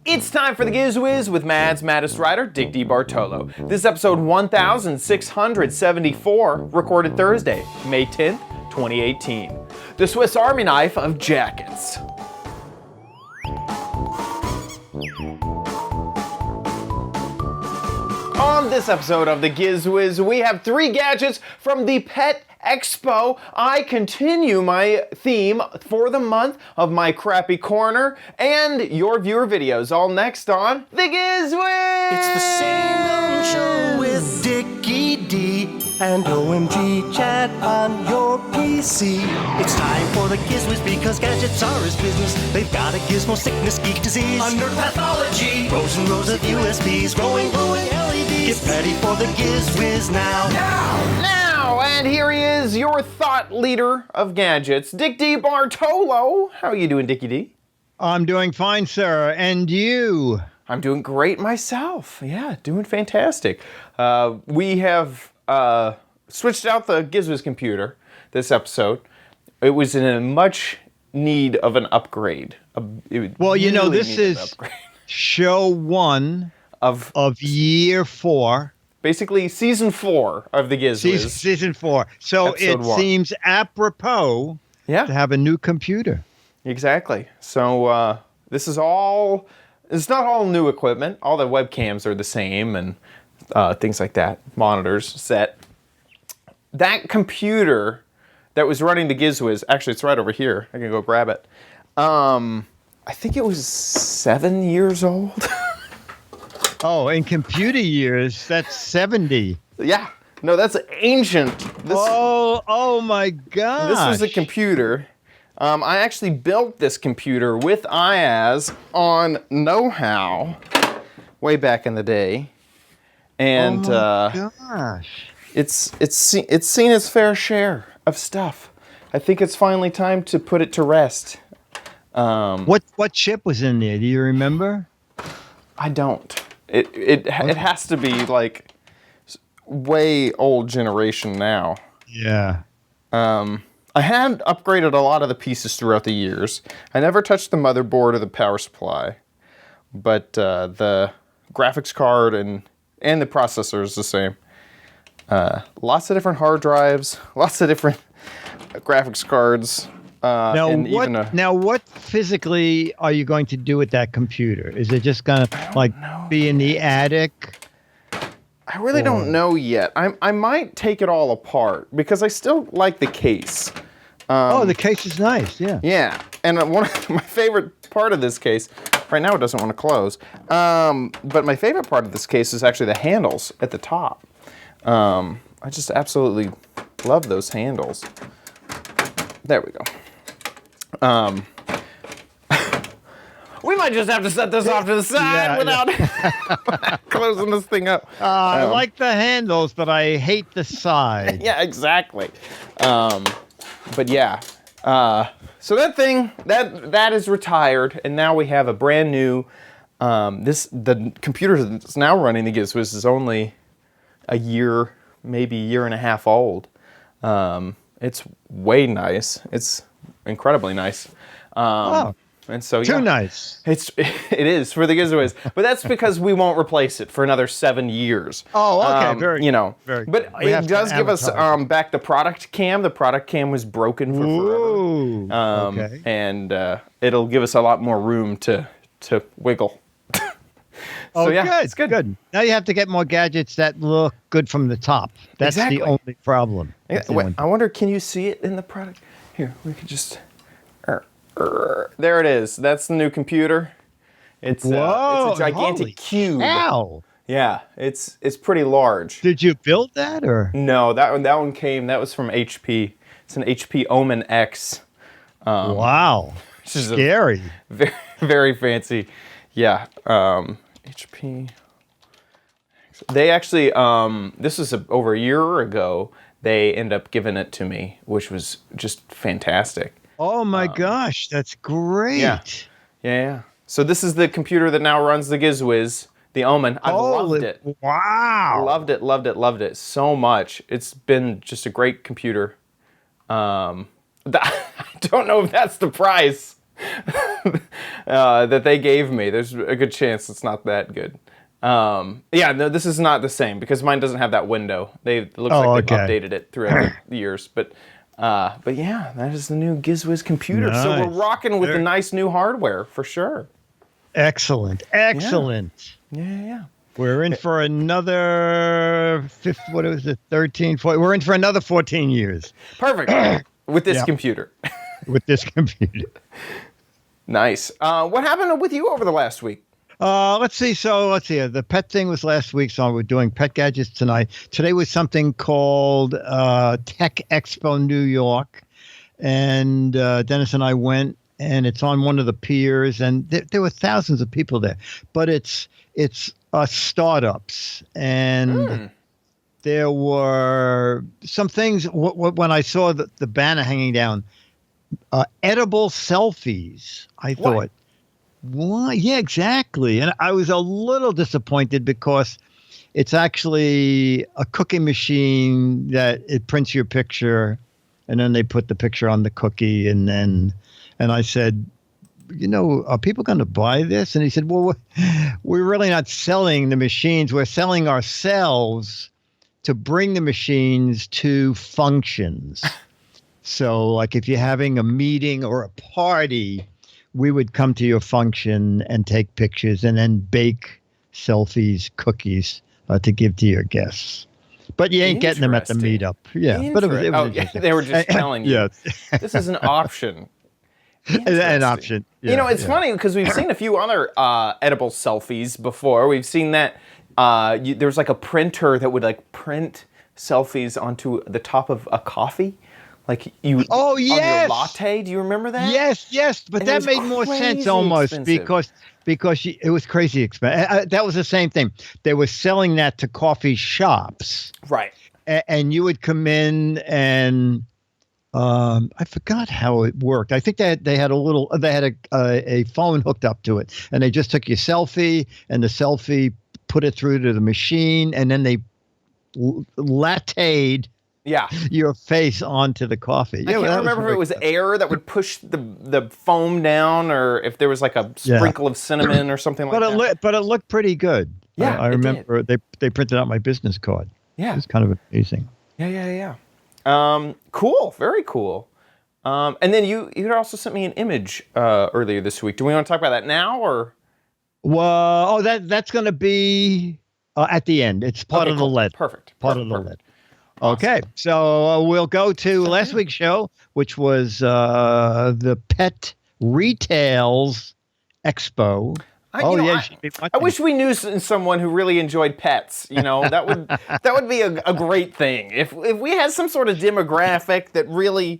It's time for the Giz Wiz with Mad's Maddest Writer, Dick DeBartolo. This is episode 1674, recorded Thursday, May 10th, 2018. The Swiss Army knife of jackets. On this episode of the Giz Wiz, we have 3 gadgets from the Pet Expo. I continue my theme for the month of my crappy corner and your viewer videos. All next on the Giz Wiz. It's the same old show with Dickie D and OMG chat on your PC. It's time for the Giz Wiz because gadgets are his business. They've got a gizmo sickness, geek disease, under pathology, rows and rows of USBs, glowing LEDs. Get ready for the Giz Wiz now. And here he is, your thought leader of gadgets, Dick DeBartolo. How are you doing, Dickie D? I'm doing fine, sir. And you? I'm doing great myself. Yeah, doing fantastic. We have switched out the Giz Wiz computer this episode. It was in a much need of an upgrade. Well, you know, this is show 1 of year 4. Basically, season 4 of the Giz Wiz. Season 4. So it seems apropos to have a new computer. Exactly. So this is all, it's not all new equipment. All the webcams are the same and things like that. Monitors, set. That computer that was running the Giz Wiz, actually it's right over here. I can go grab it. I think it was 7 years old. Oh, in computer years, that's 70. Yeah. No, that's ancient. Oh my gosh. This was a computer. I actually built this computer with Ayaz on Know-How way back in the day. And gosh. It's seen its fair share of stuff. I think it's finally time to put it to rest. What chip was in there? Do you remember? I don't. It has to be like way old generation now. Yeah. I had upgraded a lot of the pieces throughout the years. I never touched the motherboard or the power supply, but the graphics card and the processor is the same. Lots of different hard drives, lots of different graphics cards. Now, what physically are you going to do with that computer? Is it just going to be in the attic? I really don't know yet. I might take it all apart because I still like the case. The case is nice, yeah. Yeah, and one of my favorite part of this case, right now it doesn't want to close, but my favorite part of this case is actually the handles at the top. I just absolutely love those handles. There we go. We might just have to set this off to the side without closing this thing up. I like the handles, but I hate the side. Yeah, exactly. But yeah, so that thing that is retired, and now we have a brand new. The computer that's now running the Giz Wiz is only a year, maybe a year and a half old. It's way nice. It's incredibly nice. And so too nice. It is for the Giz Wiz, but that's because we won't replace it for another 7 years. Oh, okay, very. But it does give us back the product cam. The product cam was broken for forever. Okay. And it'll give us a lot more room to wiggle. So, yeah, it's good. Now you have to get more gadgets that look good from the top. That's the only problem. Wait, I wonder, can you see it in the product? Here, we could just. There it is. That's the new computer. It's a gigantic cube. Ow! Yeah, it's pretty large. Did you build that or? No, that was from HP. It's an HP Omen X. Wow. Scary. Very, very fancy. Yeah. HP. They actually, this was over a year ago, they ended up giving it to me, which was just fantastic. Oh my gosh, that's great. Yeah. So this is the computer that now runs the Giz Wiz, the Omen. I loved it. Wow. Loved it so much. It's been just a great computer. I don't know if that's the price. that they gave me. There's a good chance it's not that good. Yeah, no, this is not the same because mine doesn't have that window. It looks like they've updated it throughout the years. But yeah, that is the new Giz Wiz computer. Nice. So we're rocking with the nice new hardware for sure. Excellent. Yeah. We're in for another 13, 14. We're in for another 14 years. Perfect. With this computer. With this computer. Nice. What happened with you over the last week? Let's see. The pet thing was last week, so we're doing pet gadgets tonight. Today was something called Tech Expo New York, and Dennis and I went, and it's on one of the piers, and there were thousands of people there. But it's startups, and there were some things. When I saw the banner hanging down, edible selfies, I thought. Why? Yeah, exactly. And I was a little disappointed because it's actually a cookie machine that it prints your picture, and then they put the picture on the cookie, and I said, are people going to buy this? And he said, well, we're really not selling the machines. We're selling ourselves to bring the machines to functions. So, like if you're having a meeting or a party, we would come to your function and take pictures and then bake selfies, cookies to give to your guests. But you ain't getting them at the meetup. Yeah, but it was interesting. They were just telling you. Yeah. This is an option. An option. Yeah, it's funny because we've seen a few other edible selfies before. We've seen that there was like a printer that would like print selfies onto the top of a coffee. Like on your latte. Do you remember that? Yes. But and that made more sense almost expensive. because it was crazy expensive. That was the same thing. They were selling that to coffee shops. Right. And you would come in and I forgot how it worked. I think they had a phone hooked up to it, and they just took your selfie, and the selfie put it through to the machine, and then they latte'd your face onto the coffee. I can't remember if it was air that would push the foam down, or if there was like a sprinkle of cinnamon or something like that. But it looked pretty good. Yeah, I remember they printed out my business card. Yeah, it was kind of amazing. Yeah. Cool, very cool. And then you also sent me an image earlier this week. Do we want to talk about that now, or? Well, that's going to be at the end. It's part of the lead. Perfect. Part of the lead. Okay, so we'll go to last week's show, which was the Pet Retails Expo. I wish we knew someone who really enjoyed pets. That would be a great thing. If we had some sort of demographic that really,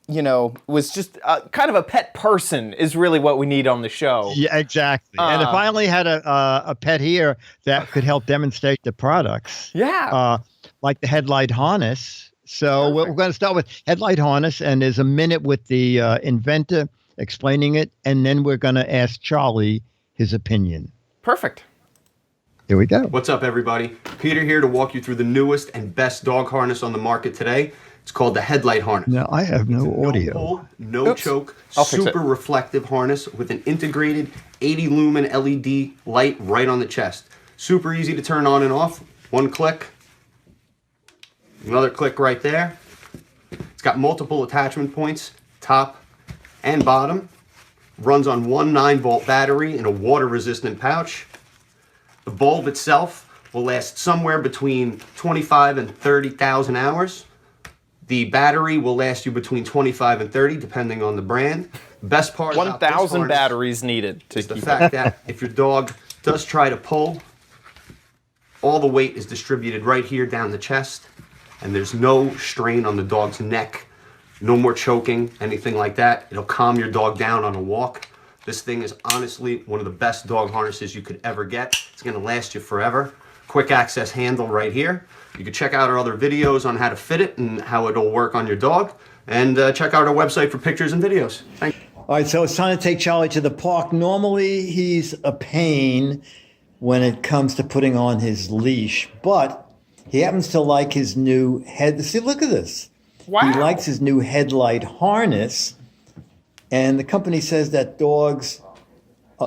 was just kind of a pet person is really what we need on the show. Yeah, exactly. And if I only had a pet here that could help demonstrate the products. Yeah. Like the headlight harness. So we're going to start with headlight harness, and there's a minute with the inventor explaining it, and then we're going to ask Charlie his opinion. Perfect. Here we go. What's up, everybody? Peter here to walk you through the newest and best dog harness on the market today. It's called the headlight harness. Now, I have no audio. No pull, no choke, super reflective harness with an integrated 80 lumen LED light right on the chest. Super easy to turn on and off. One click. Another click right there. It's got multiple attachment points, top and bottom. Runs on one 9-volt battery in a water-resistant pouch. The bulb itself will last somewhere between 25 and 30,000 hours. The battery will last you between 25 and 30, depending on the brand. The best part about this 1,000 batteries needed to is the fact that if your dog does try to pull, all the weight is distributed right here down the chest, and there's no strain on the dog's neck, no more choking, anything like that. It'll calm your dog down on a walk. This thing is honestly one of the best dog harnesses you could ever get. It's going to last you forever. Quick access handle right here. You can check out our other videos on how to fit it and how it'll work on your dog. And check out our website for pictures and videos. Thank you. All right, so it's time to take Charlie to the park. Normally, he's a pain when it comes to putting on his leash, but he happens to like his new head. See, look at this. Wow. He likes his new headlight harness, And the company says that dogs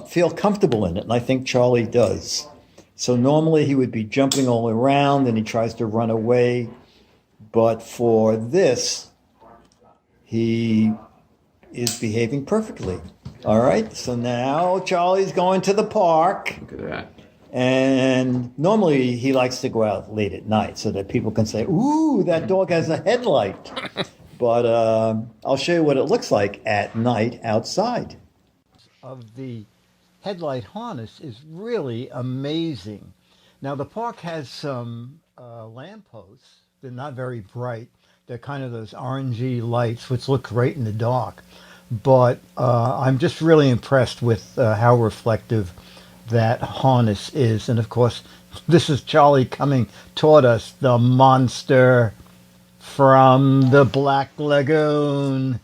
feel comfortable in it, and I think Charlie does. So normally he would be jumping all around and he tries to run away. But for this, he is behaving perfectly. All right, so now Charlie's going to the park. Look at that. And normally he likes to go out late at night so that people can say, ooh, that dog has a headlight. But I'll show you what it looks like at night outside. Of the headlight harness is really amazing. Now the park has some lampposts. They're not very bright. They're kind of those orangey lights which look great in the dark. But I'm just really impressed with how reflective that harness is. And of course, this is Charlie coming toward us, the monster from the Black Lagoon.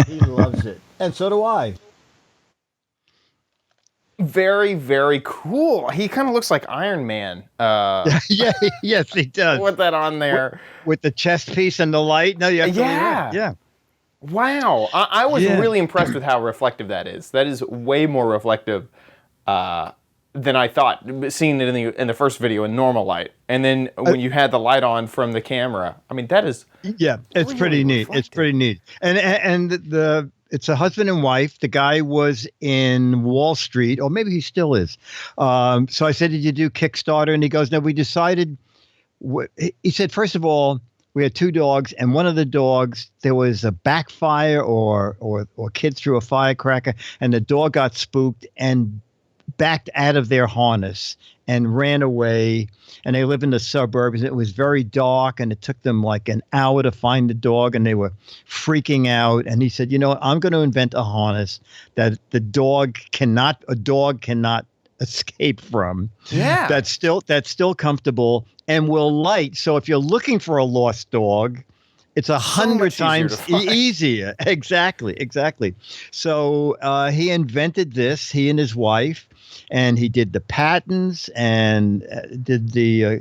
He loves it. And so do I. Very, very cool. He kind of looks like Iron Man. Yeah, yes, he does. With that on there. With the chest piece and the light. No, you're absolutely Yeah. right. Yeah. Wow. I was really impressed with how reflective that is. That is way more reflective than I thought, seeing it in the first video in normal light. And then when you had the light on from the camera, I mean, that is... Yeah, it's really pretty neat. reflective. It's pretty neat. And it's a husband and wife. The guy was in Wall Street, or maybe he still is. So I said, did you do Kickstarter? And he goes, no, we decided... He said, first of all, we had two dogs, and one of the dogs, there was a backfire or kid threw a firecracker, and the dog got spooked and backed out of their harness and ran away. And they live in the suburbs. And it was very dark, and it took them like an hour to find the dog, and they were freaking out. And he said, you know, I'm going to invent a harness that a dog cannot escape from. Yeah. That's still comfortable and will light. So if you're looking for a lost dog, it's 100 times easier. Exactly. So he invented this, he and his wife, and he did the patents and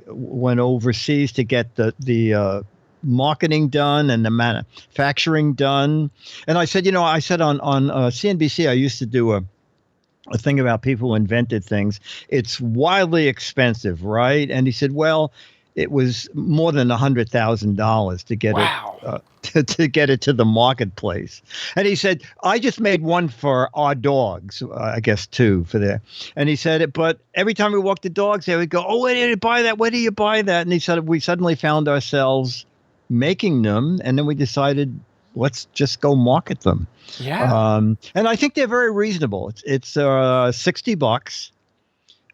went overseas to get the marketing done and the manufacturing done. And I said, on CNBC, I used to do a thing about people who invented things. It's wildly expensive, right? And he said, well, it was more than $100,000 to get it to get it to the marketplace. And he said, I just made one for our dogs, I guess two for there. And he said, but every time we walk the dogs, they would go, oh, where did you buy that? Where do you buy that? And he said, we suddenly found ourselves making them, and then we decided, let's just go market them. Yeah. And I think they're very reasonable. It's $60.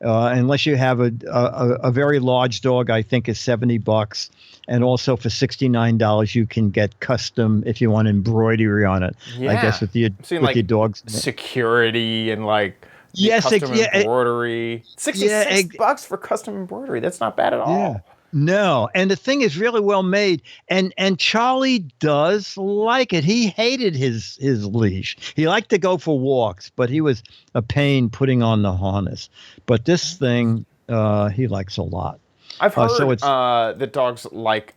Unless you have a very large dog, I think is $70. And also for $69, you can get custom if you want embroidery on it. Yeah. I guess with your dogs. Security and custom embroidery. $66 for custom embroidery. That's not bad at all. Yeah. No, and the thing is really well made, and Charlie does like it. He hated his leash. He liked to go for walks, but he was a pain putting on the harness. But this thing, he likes a lot. I've heard that dogs like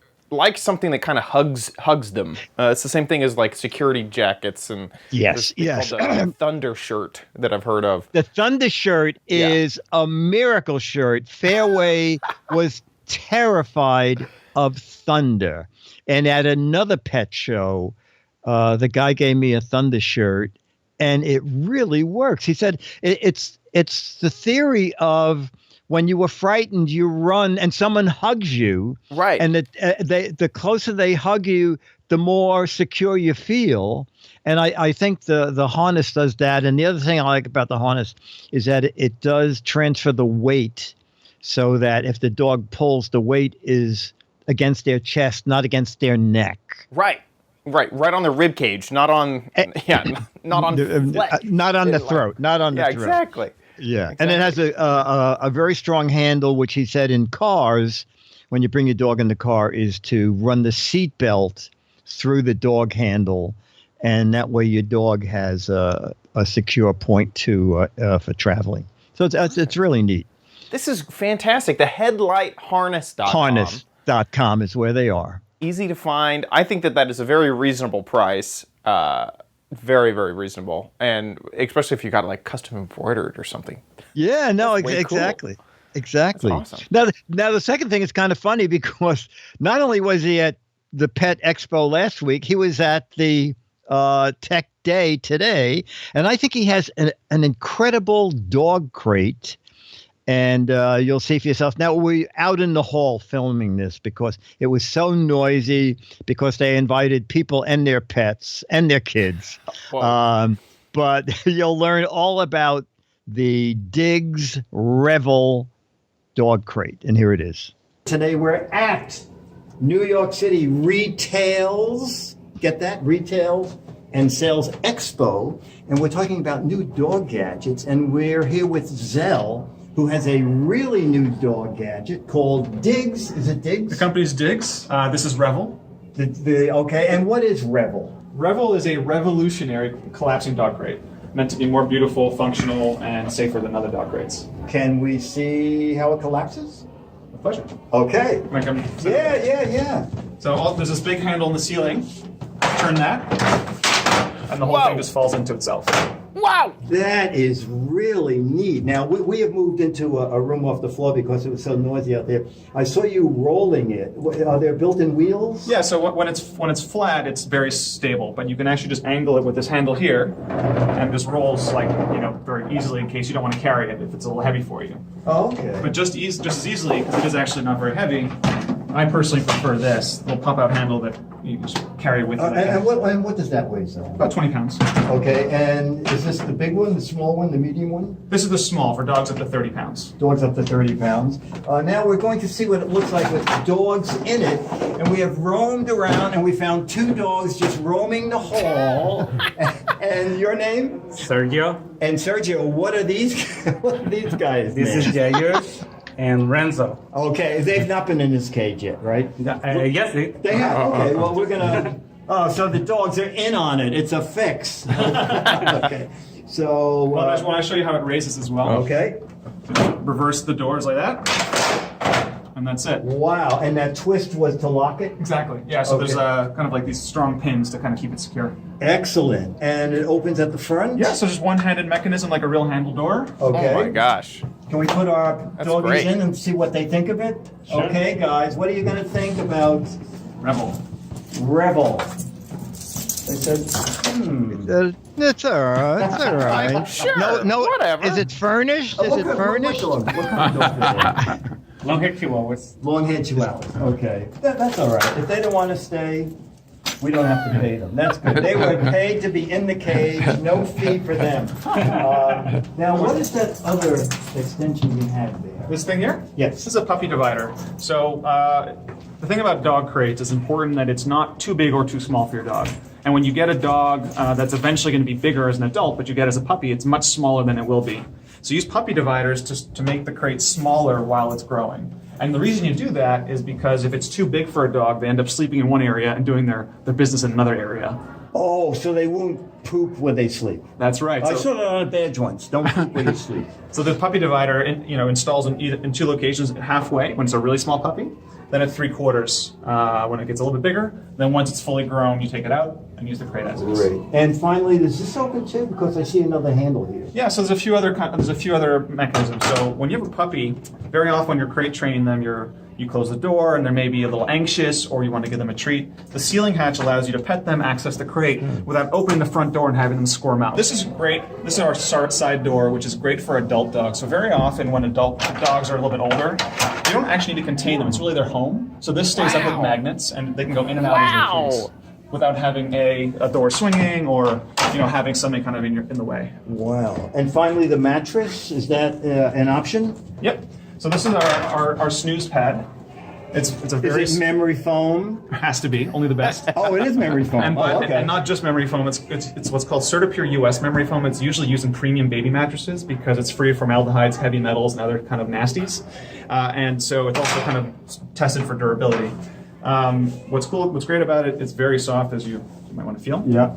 something that kind of hugs them. It's the same thing as like security jackets and yes. Called the Thunder shirt that I've heard of. The Thunder shirt is a miracle shirt. Fairway was terrified of thunder, and at another pet show the guy gave me a thunder shirt, and it really works. He said it's the theory of when you were frightened, you run and someone hugs you, right? And the closer they hug you, the more secure you feel. And I think the harness does that. And the other thing I like about the harness is that it does transfer the weight, so that if the dog pulls, the weight is against their chest, not against their neck. Right on the rib cage, not on not on not on the throat, not on the throat. Exactly. Yeah, exactly. And it has a very strong handle, which he said in cars, when you bring your dog in the car, is to run the seat belt through the dog handle, and that way your dog has a secure point for traveling. So it's really neat. This is fantastic. The headlightharness.com. Harness.com is where they are. Easy to find. I think that is a very reasonable price very, very reasonable, and especially if you got like custom embroidered or something. Yeah, no, That's way cool. exactly. Exactly. That's awesome. Now the second thing is kind of funny because not only was he at the Pet Expo last week, he was at the Tech Day today, and I think he has an incredible dog crate. And you'll see for yourself. Now, we're out in the hall filming this because it was so noisy, because they invited people and their pets and their kids. But you'll learn all about the Diggs Revel dog crate. And here it is. Today we're at New York City Retails. Get that? Retails and Sales Expo. And we're talking about new dog gadgets. And we're here with Zell, who has a really new dog gadget called Diggs. Is it Diggs? The company's Diggs. This is Revel. Okay, and what is Revel? Revel is a revolutionary collapsing dog crate, meant to be more beautiful, functional, and safer than other dog crates. Can we see how it collapses? With pleasure. Okay. Might come- Yeah. So there's this big handle in the ceiling. Turn that, and the whole Whoa. thing just falls into itself. Wow. That is really neat. Now, we have moved into a room off the floor because it was so noisy out there. I saw you rolling it. Are there built-in wheels? Yeah. So when it's flat, it's very stable, but you can actually just angle it with this handle here, and it just rolls very easily in case you don't want to carry it if it's a little heavy for you. Oh, okay. But just as easily, because it is actually not very heavy. I personally prefer this little pop-out handle that you just carry with you. And what does that weigh, so? About 20 pounds. Okay, and is this the big one, the small one, the medium one? This is the small for dogs up to 30 pounds. Dogs up to 30 pounds. Now we're going to see what it looks like with dogs in it. And we have roamed around and we found two dogs just roaming the hall. And your name? Sergio. And Sergio, what are these guys? This is Jair and Renzo. Okay, they've not been in this cage yet, right? Yes, They have. Okay, well we're gonna. Oh, so the dogs are in on it. It's a fix. Okay, so. Well, I just want to show you how it raises as well. Okay. Reverse the doors like that, and that's it. Wow, and that twist was to lock it. Exactly. Yeah. So there's Okay. kind of like these strong pins to kind of keep it secure. Excellent, and it opens at the front. Yeah. So just one-handed mechanism like a real handle door. Okay. Oh my gosh. Can we put our That's doggies great. in and see what they think of it? Sure. Okay, guys, what are you gonna think about Revel. Revel? They said, It's all right. It's all right. Sure, No, whatever. Is it furnished? Is it furnished? What kind of dog is it? long-haired chihuahuas. Long-haired chihuahuas. Okay, that's all right. If they don't want to stay, we don't have to pay them. That's good. They were paid to be in the cage. No fee for them. Now, what is that other extension you have there? This thing here? Yes. This is a puppy divider. So the thing about dog crates is important that it's not too big or too small for your dog. And when you get a dog that's eventually going to be bigger as an adult, but you get as a puppy, it's much smaller than it will be. So use puppy dividers to make the crate smaller while it's growing. And the reason you do that is because if it's too big for a dog, they end up sleeping in one area and doing their business in another area. Oh, so they won't poop where they sleep. That's right. I saw that on a badge once. Don't poop where you sleep. So the puppy divider, installs in two locations: halfway when it's a really small puppy, then at 3/4 when it gets a little bit bigger. Then once it's fully grown, you take it out and use the crate as is. Great. And finally, does this open too? Because I see another handle here. Yeah. So there's a few other mechanisms. So when you have a puppy, very often when you're crate training them, you close the door and they may be a little anxious or you want to give them a treat. The ceiling hatch allows you to pet them, access the crate without opening the front door and having them squirm out. This is great. This is our side door, which is great for adult dogs. So very often when adult dogs are a little bit older, you don't actually need to contain them. It's really their home. So this stays up with magnets and they can go in and out as they please without having a door swinging or having something kind of in the way. Wow. And finally, the mattress, is that an option? Yep. So this is our snooze pad. It's a very Is it memory foam? has to be only the best. Oh, it is memory foam. And, Oh, okay. and not just memory foam, it's what's called CertaPure US memory foam. It's usually used in premium baby mattresses because it's free from aldehydes, heavy metals, and other kind of nasties. And so it's also kind of tested for durability. What's great about it, it's very soft, as you might want to feel. Yeah.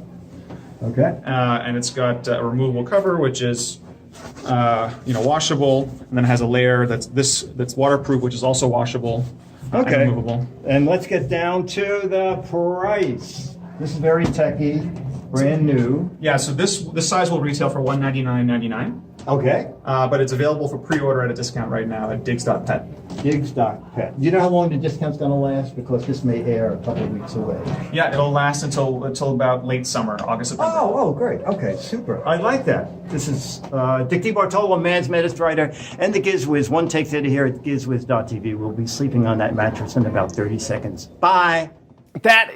Okay. And it's got a removable cover, which is washable, and then has a layer that's waterproof, which is also washable. Okay. And removable. And let's get down to the price. This is very techy. Brand new. Yeah, so this size will retail for $199.99, Okay. but it's available for pre-order at a discount right now at Digs.pet. Digs.pet. You know how long the discount's going to last? Because this may air a couple of weeks away. Yeah, it'll last until about late summer, August, September. Oh, great. Okay, super. I like that. This is Dick DeBartolo, Man's Medicine Writer, and the Giz Wiz. One takes it here at GizWiz.tv. We'll be sleeping on that mattress in about 30 seconds. Bye. That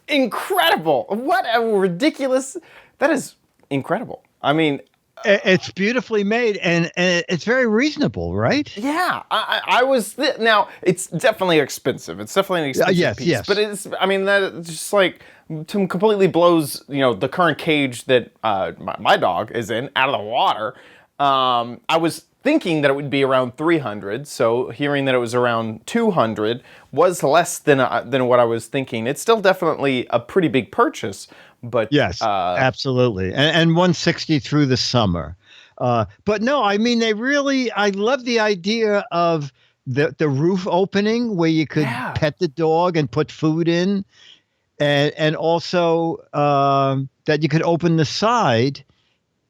incredible! What a ridiculous! That is incredible. I mean, It's beautifully made, and it's very reasonable, right? yeah. I was now. It's definitely expensive. It's definitely an expensive yes, piece. yes. But it's. I mean, that just like completely blows the current cage that my dog is in out of the water. I was thinking that it would be around 300, so hearing that it was around 200 was less than what I was thinking. It's still definitely a pretty big purchase, but Yes, absolutely, and 160 through the summer. But no, I mean I love the idea of the roof opening where you could pet the dog and put food in, and also that you could open the side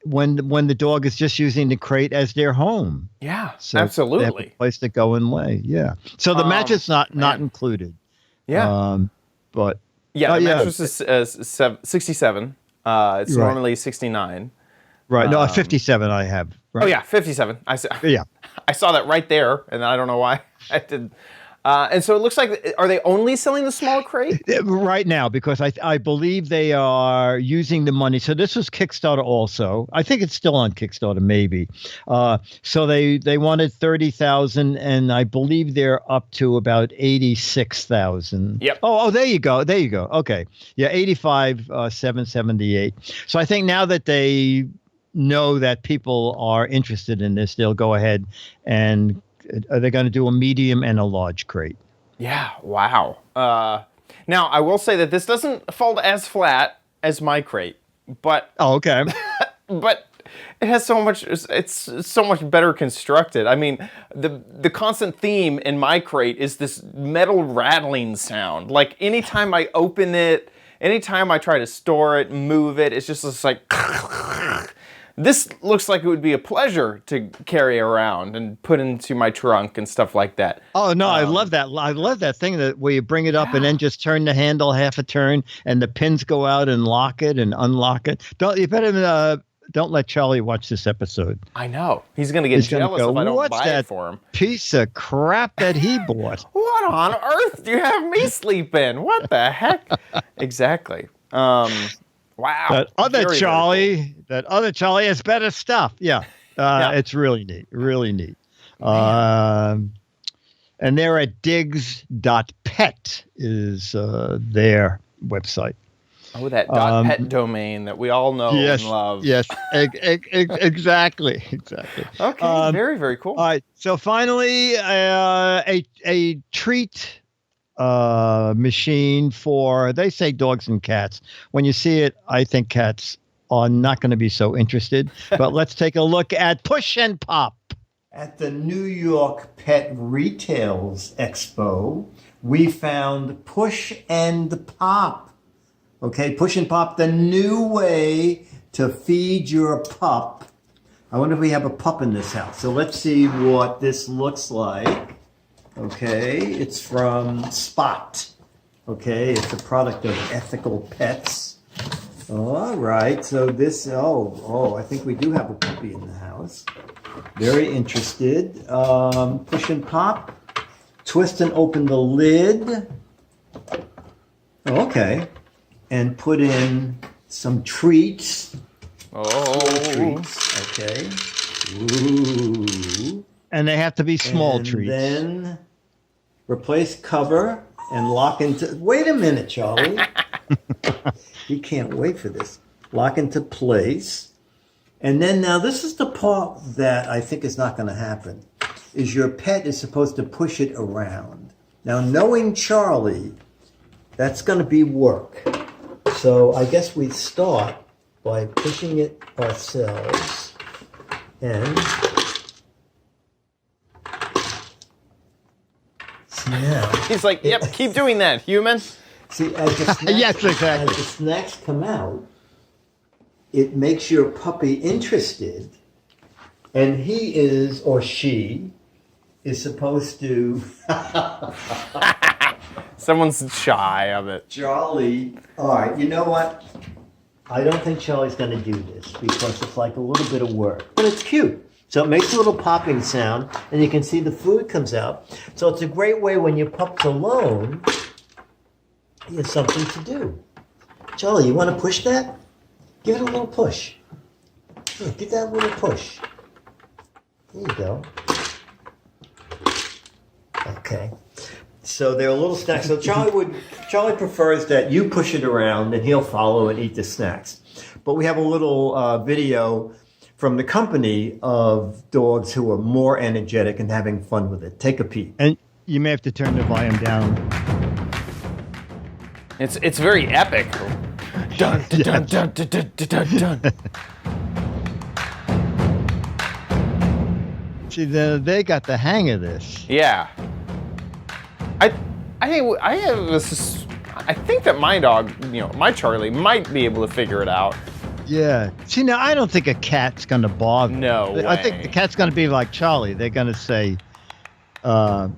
when the dog is just using the crate as their home. Yeah, So they have absolutely. a place to go and lay. Yeah. So the match is not included. Yeah. But Yeah, the yeah. mattress is 67. It's Right. normally 69. right. No, 57 I have. Right? Oh yeah, 57. Yeah. I saw that right there, and I don't know why I did. And so it looks like, are they only selling the small crate? Right now, because I believe they are using the money. So this was Kickstarter also. I think it's still on Kickstarter, maybe. So they wanted 30,000, and I believe they're up to about 86,000. Yep. Oh, there you go. There you go. Okay. Yeah, 85,778. So I think now that they know that people are interested in this, they'll go ahead and they're going to do a medium and a large crate. Yeah. Wow. Now I will say that this doesn't fold as flat as my crate, but Oh, okay. but it has so much. It's so much better constructed. I mean, the constant theme in my crate is this metal rattling sound. Like anytime I open it, anytime I try to store it, move it, it's just this like. This looks like it would be a pleasure to carry around and put into my trunk and stuff like that. Oh no, I love that. I love that thing that where you bring it up and then just turn the handle half a turn and the pins go out and lock it and unlock it. Don't let Charlie watch this episode. I know. He's going to get He's gonna jealous go, if I don't "What's buy that it for him. piece of crap that he bought?" What on earth do you have me sleep in? What the heck? Exactly. Wow. That other Very, very Charlie, cool. that other Charlie has better stuff. Yeah. It's really neat. Really neat. And they're at digs.pet is their website. Oh, that .pet domain that we all know Yes. and love. Yes. Exactly. Exactly. Okay. Very, very cool. All right. So finally, a treat machine for, they say dogs and cats. When you see it, I think cats are not going to be so interested. But let's take a look at Push and Pop. At the New York Pet Retails Expo, we found Push and Pop. Okay, Push and Pop, the new way to feed your pup. I wonder if we have a pup in this house. So let's see what this looks like. Okay, it's from Spot. Okay, it's a product of Ethical Pets. All right, so this, I think we do have a puppy in the house. Very interested. Push and pop. Twist and open the lid. Okay. And put in some treats. Treats. Okay. Ooh. And they have to be small And treats. then replace cover and lock into. Wait a minute, Charlie. You can't wait for this. Lock into place. And then now this is the part that I think is not going to happen. Is your pet is supposed to push it around. Now knowing Charlie, that's going to be work. So I guess we start by pushing it ourselves and. Yeah. He's like, yep, keep doing that, human. See, as the snacks, Yes, exactly. as the snacks come out, it makes your puppy interested, and he is or she is supposed to. Someone's shy of it. Charlie, all right, you know what? I don't think Charlie's going to do this because it's like a little bit of work, but it's cute. So it makes a little popping sound, and you can see the food comes out. So it's a great way when your pup's alone, he has something to do. Charlie, you want to push that? Give it a little push. Here, give that a little push. There you go. Okay. So they're a little snack. So Charlie prefers that you push it around and he'll follow and eat the snacks. But we have a little video from the company of dogs who are more energetic and having fun with it. Take a peek. And you may have to turn the volume down. It's very epic. Dun dun dun dun dun dun dun dun. See, they got the hang of this. Yeah. I think that my dog, my Charlie, might be able to figure it out. Yeah. See, now I don't think a cat's going to bother. No I think way. the cat's going to be like Charlie. They're going to say, so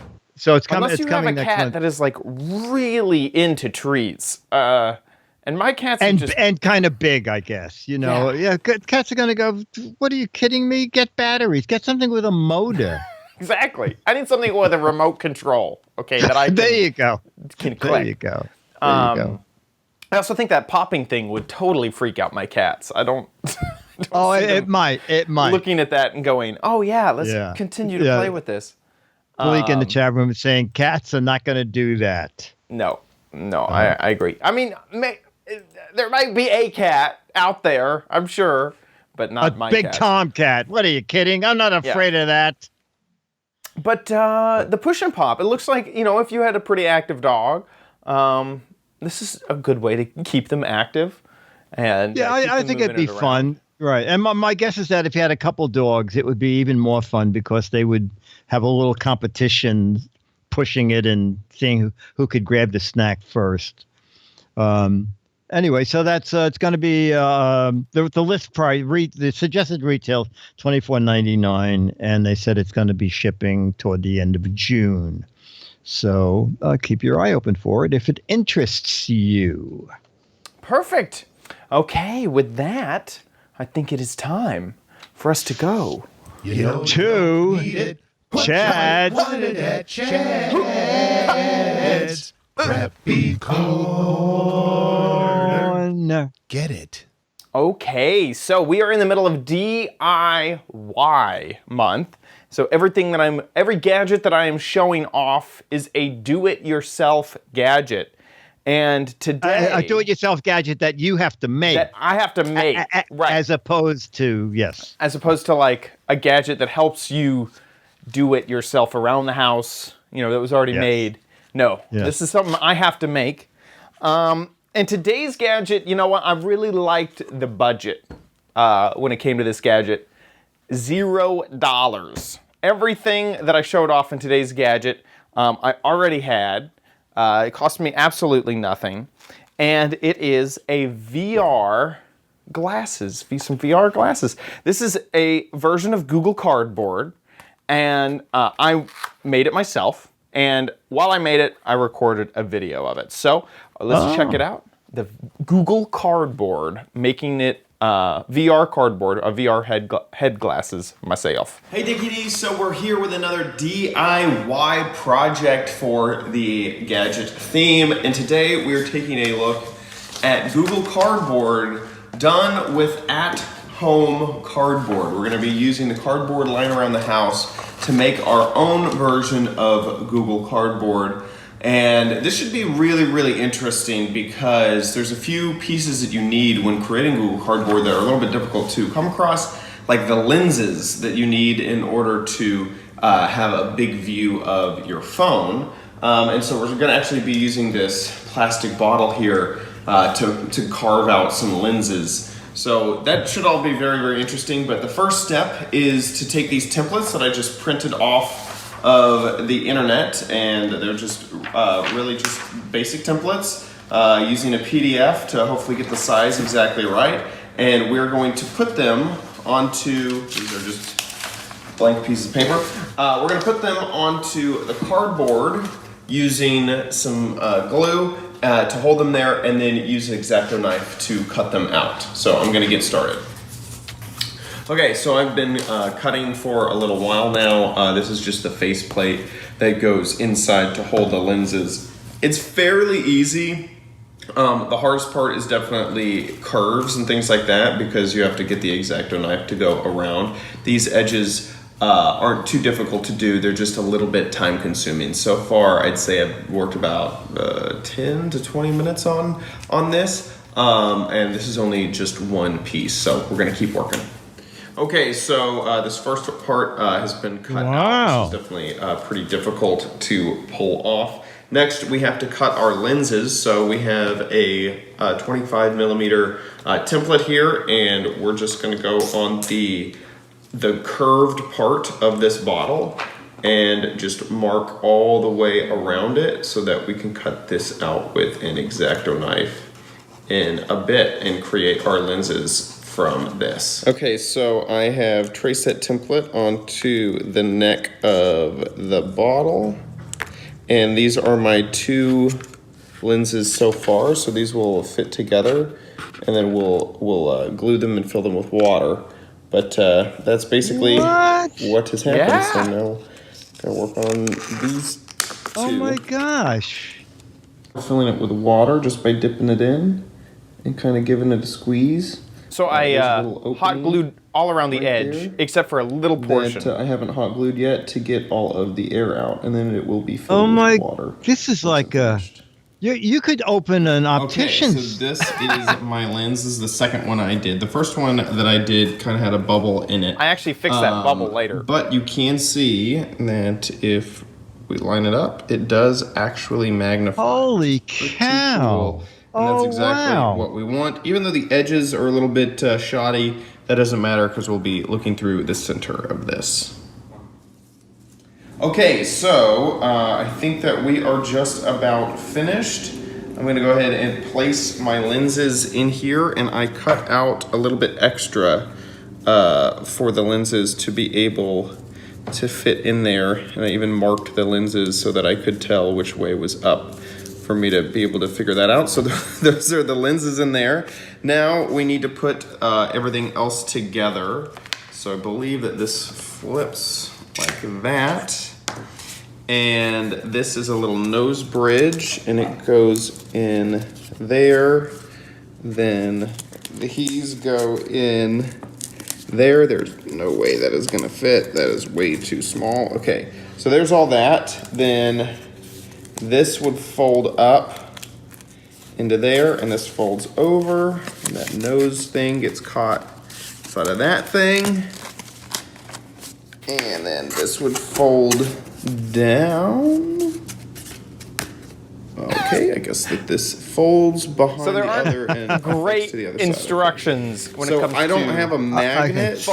it's coming. Unless It's you have coming a next cat month. that is like really into treats. And my cat's are just And kind of big, I guess. Yeah, cats are going to go, what are you kidding me? Get batteries. Get something with a motor. exactly. I need something with a remote control. Okay, that I There you go. can There click. you go. There you go. I also think that popping thing would totally freak out my cats. I don't. Oh, see it them might. It might. looking at that and going, "Oh yeah, let's Yeah. continue to Yeah. play with this." Bleak in the chat room is saying cats are not going to do that. No, I agree. I mean, there might be a cat out there, I'm sure, but not my big cat. tomcat. What are you kidding? I'm not afraid of that. But the push and pop, it looks like, if you had a pretty active dog, this is a good way to keep them active. And Yeah, keep I them think it'd moving be it around. fun. Right. And my guess is that if you had a couple dogs, it would be even more fun because they would have a little competition pushing it and seeing who could grab the snack first. Anyway, so that's it's going to be the list price. The suggested retail $24.99, and they said it's going to be shipping toward the end of June. So keep your eye open for it if it interests you. Perfect. Okay, with that, I think it is time for us to go. To Chad. Preppy corner. Get it. Okay, so we are in the middle of DIY month. So every gadget that I am showing off is a do-it-yourself gadget. And today, A do-it-yourself gadget that you have to make. that I have to make, right? As opposed to, yes. As opposed to like a gadget that helps you do it yourself around the house, that was already Yes. made. No, Yes. this is something I have to make. And today's gadget, you know what? I really liked the budget when it came to this gadget. $0. Everything that I showed off in today's gadget, I already had. It cost me absolutely nothing. And it is a VR glasses, some VR glasses. This is a version of Google Cardboard. And I made it myself. And while I made it, I recorded a video of it. So let's check it out. The Google Cardboard, making it VR cardboard, a VR head glasses myself. Hey Dickie D, so we're here with another DIY project for the gadget theme. And today we're taking a look at Google Cardboard done with at-home cardboard. We're gonna be using the cardboard lying around the house to make our own version of Google Cardboard. And this should be really, really interesting because there's a few pieces that you need when creating Google Cardboard that are a little bit difficult to come across, like the lenses that you need in order to have a big view of your phone. And so we're gonna actually be using this plastic bottle here to carve out some lenses. So that should all be very, very interesting. But the first step is to take these templates that I just printed off of the internet, and they're just really just basic templates. using a PDF to hopefully get the size exactly right. And we're going to put them onto, these are just blank pieces of paper. We're gonna put them onto the cardboard using some glue to hold them there, and then use an X-Acto knife to cut them out. So I'm gonna get started. Okay, so I've been cutting for a little while now. This is just the faceplate that goes inside to hold the lenses. It's fairly easy. The hardest part is definitely curves and things like that, because you have to get the X-Acto knife to go around. These edges aren't too difficult to do. They're just a little bit time consuming. So far, I'd say I've worked about 10 to 20 minutes on this. And this is only just one piece, so we're gonna keep working. Okay, so this first part has been cut out. This is definitely pretty difficult to pull off. Next, we have to cut our lenses. So we have a 25 millimeter template here, and we're just gonna go on the curved part of this bottle and just mark all the way around it so that we can cut this out with an X-Acto knife in a bit and create our lenses from this. Okay, so I have traced that template onto the neck of the bottle, and these are my 2 lenses so far. So these will fit together, and then we'll glue them and fill them with water. But that's basically what has happened. Yeah. So now gotta work on these 2. Oh my gosh. Filling it with water just by dipping it in and kind of giving it a squeeze. So I hot glued all around the edge, except for a little portion. That I haven't hot glued yet to get all of the air out, and then it will be filled with water. This is like a... You could open an optician's... Okay, so this is my lens. This is the second one I did. The first one that I did kind of had a bubble in it. I actually fixed that bubble later. But you can see that if we line it up, it does actually magnify. Holy cow. Cool. And that's exactly what we want. Even though the edges are a little bit shoddy, that doesn't matter because we'll be looking through the center of this. Okay, so I think that we are just about finished. I'm going to go ahead and place my lenses in here, and I cut out a little bit extra for the lenses to be able to fit in there, and I even marked the lenses so that I could tell which way was up for me to be able to figure that out. So those are the lenses in there. Now we need to put everything else together. So I believe that this flips like that. And this is a little nose bridge, and it goes in there. Then these go in there. There's no way that is gonna fit. That is way too small. Okay, so there's all that. Then this would fold up into there, and this folds over, and that nose thing gets caught inside of that thing. And then this would fold down. Okay, I guess that this folds behind the other and great to the other instructions side. When it comes to... So I don't have a magnet.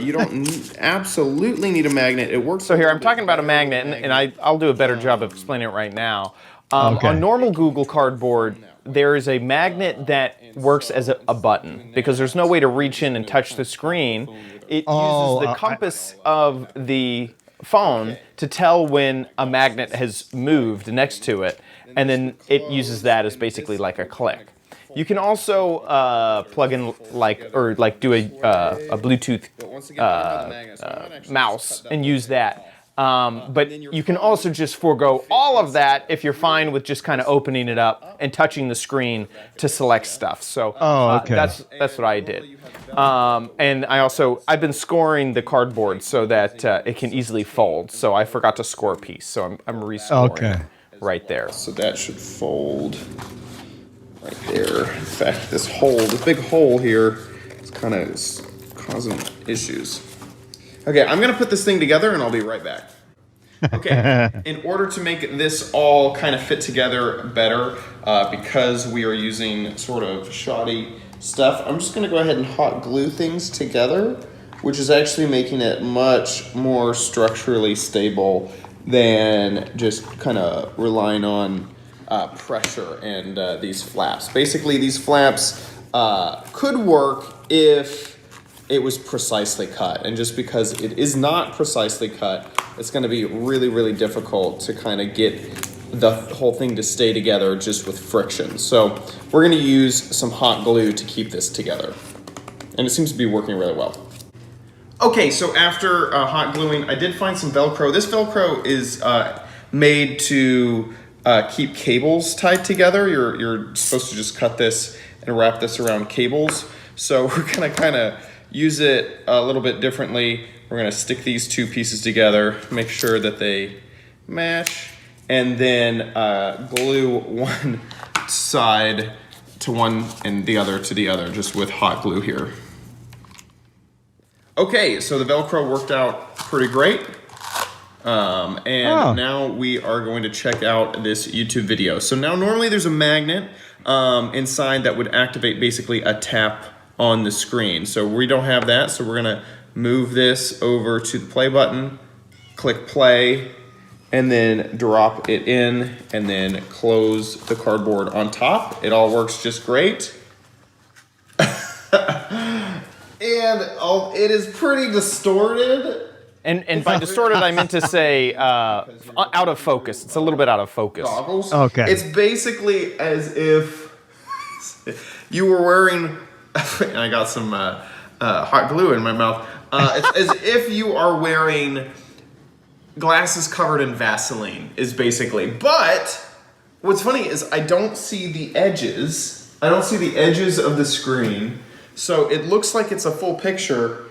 You don't absolutely need a magnet. It works. So here, I'm talking about a magnet, and I'll do a better job of explaining it right now. On normal Google Cardboard, there is a magnet that works as a button, because there's no way to reach in and touch the screen. It uses the compass of the phone to tell when a magnet has moved next to it, and then it uses that as basically like a click. You can also plug in do a Bluetooth mouse and use that. But you can also just forego all of that if you're fine with just kind of opening it up and touching the screen to select stuff. So that's what I did. And I've been scoring the cardboard so that it can easily fold. So I forgot to score a piece, so I'm rescoring right there. So that should fold right there. In fact, this big hole here is kind of causing issues. Okay, I'm gonna put this thing together and I'll be right back. Okay, in order to make this all kind of fit together better, because we are using sort of shoddy stuff, I'm just gonna go ahead and hot glue things together, which is actually making it much more structurally stable than just kind of relying on pressure and these flaps. Basically, these flaps could work if it was precisely cut, and just because it is not precisely cut, it's going to be really, really difficult to kind of get the whole thing to stay together just with friction. So we're going to use some hot glue to keep this together, and it seems to be working really well. Okay, so after hot gluing, I did find some Velcro. This Velcro is made to keep cables tied together. You're supposed to just cut this and wrap this around cables. So we're gonna kind of use it a little bit differently. We're gonna stick these two pieces together, make sure that they match, and then glue one side to one and the other to the other, just with hot glue here. Okay, so the Velcro worked out pretty great. Now we are going to check out this YouTube video. So now normally there's a magnet inside that would activate basically a tap on the screen. So we don't have that, so we're gonna move this over to the play button, click play, and then drop it in, and then close the cardboard on top. It all works just great. And it is pretty distorted. And by distorted, I meant to say out of focus. It's a little bit out of focus. Goggles. Okay. It's basically as if you were wearing, and I got some hot glue in my mouth. It's as if you are wearing glasses covered in Vaseline, is basically. But what's funny is I don't see the edges. I don't see the edges of the screen. So it looks like it's a full picture.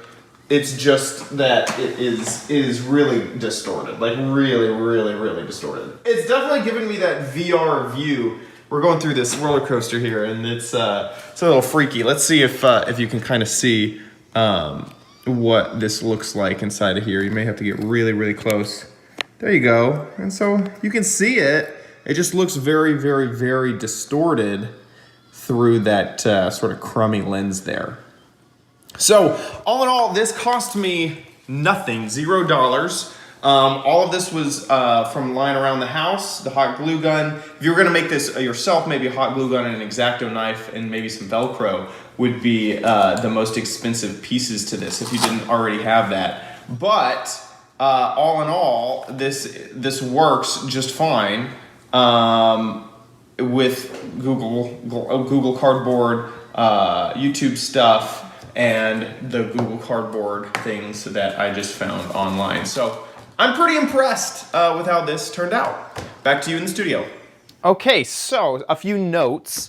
It's just that it is really distorted, like really, really, really distorted. It's definitely giving me that VR view. We're going through this roller coaster here, and it's a little freaky. Let's see if you can kind of see what this looks like inside of here. You may have to get really, really close. There you go. And so you can see it. It just looks very, very, very distorted through that sort of crummy lens there. So all in all, this cost me nothing, $0. All of this was from lying around the house, the hot glue gun. If you were gonna make this yourself, maybe a hot glue gun and an X-Acto knife and maybe some Velcro would be the most expensive pieces to this if you didn't already have that. But all in all, this works just fine with Google Cardboard, YouTube stuff, and the Google Cardboard things that I just found online. So I'm pretty impressed with how this turned out. Back to you in the studio. Okay, so a few notes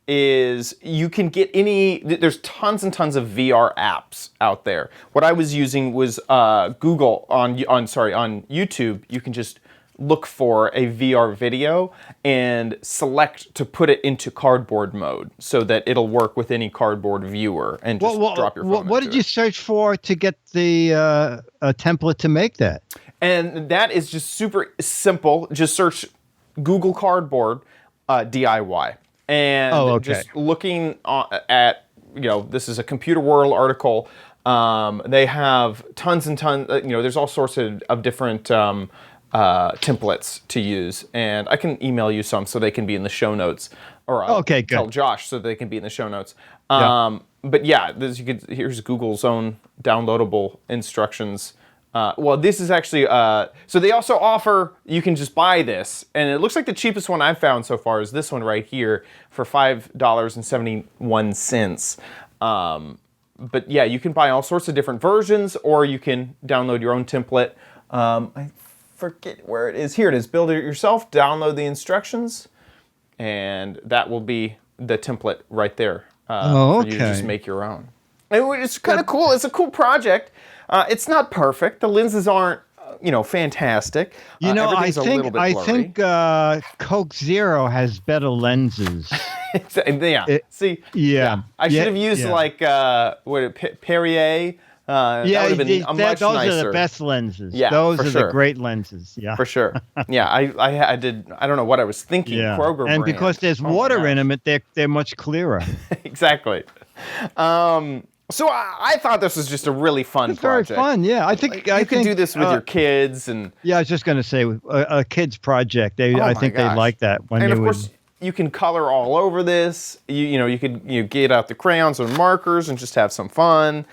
is you can get there's tons and tons of VR apps out there. What I was using was Google on YouTube. You can just look for a VR video and select to put it into cardboard mode so that it'll work with any cardboard viewer and just drop your phone. What did you search for to get the template to make that? And that is just super simple. Just search Google Cardboard DIY. And just looking at, this is a Computer World article. They have tons and tons, there's all sorts of different templates to use, and I can email you some so they can be in the show notes, or I'll tell Josh so they can be in the show notes. But yeah, here's Google's own downloadable instructions. Well, this is actually, so they also offer, you can just buy this, and it looks like the cheapest one I've found so far is this one right here for $5.71. But yeah, you can buy all sorts of different versions, or you can download your own template. I forget where it is. Here it is. Build it yourself, download the instructions, and that will be the template right there for you to just make your own. And it's kind of cool. It's a cool project. It's not perfect. The lenses aren't, fantastic. I think Coke Zero has better lenses. I should have used Perrier. That would have been much those nicer. are the best lenses. Yeah, those are the great lenses. Yeah, for sure. Yeah, I did. I don't know what I was thinking. Yeah. Kroger and brand. because there's water in them, they're much clearer. Exactly. So I thought this was just a really fun It's very project. fun. Yeah, I think You could do this with your kids and. Yeah, I was just going to say a kid's project. I think they like that when and they of would. course, you can color all over this. You could get out the crayons or markers and just have some fun.